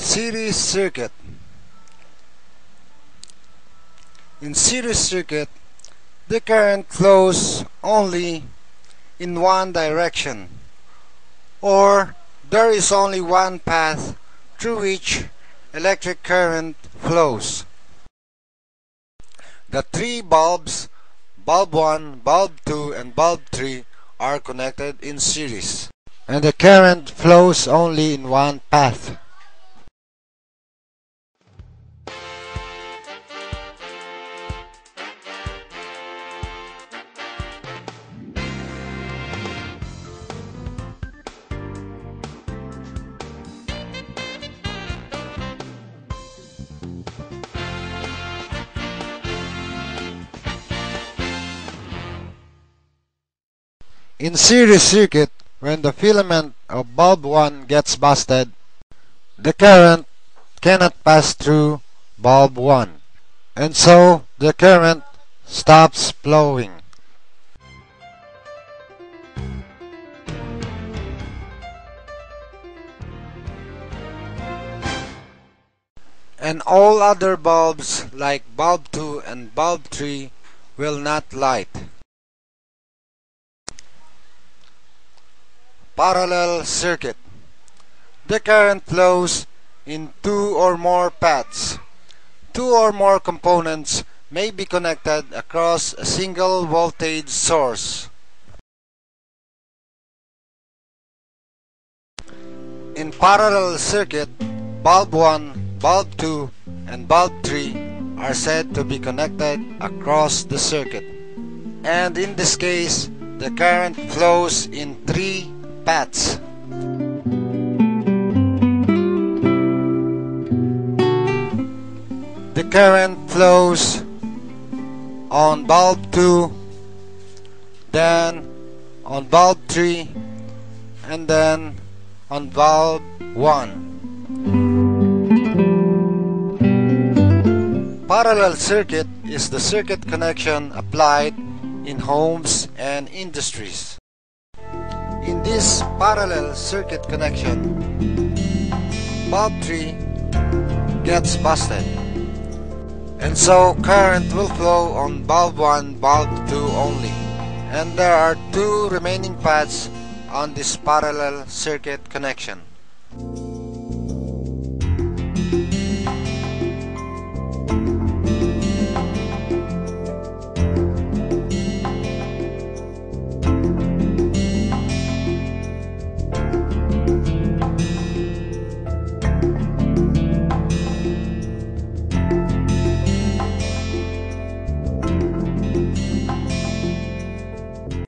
Series circuit. In series circuit, the current flows only in one direction, or there is only one path through which electric current flows. The three bulbs, bulb 1, bulb 2, and bulb 3, are connected in series, and the current flows only in one path. In series circuit, when the filament of bulb 1 gets busted, the current cannot pass through bulb 1, and so the current stops flowing. And all other bulbs like bulb 2 and bulb 3 will not light. Parallel circuit. The current flows in two or more paths. Two or more components may be connected across a single voltage source. In parallel circuit, bulb 1, bulb 2, and bulb 3 are said to be connected across the circuit. And in this case, the current flows in three paths. The current flows on bulb 2, then on bulb 3, and then on bulb 1. Parallel circuit is the circuit connection applied in homes and industries. In this parallel circuit connection, bulb 3 gets busted, and so current will flow on bulb 1, bulb 2 only, and there are two remaining paths on this parallel circuit connection.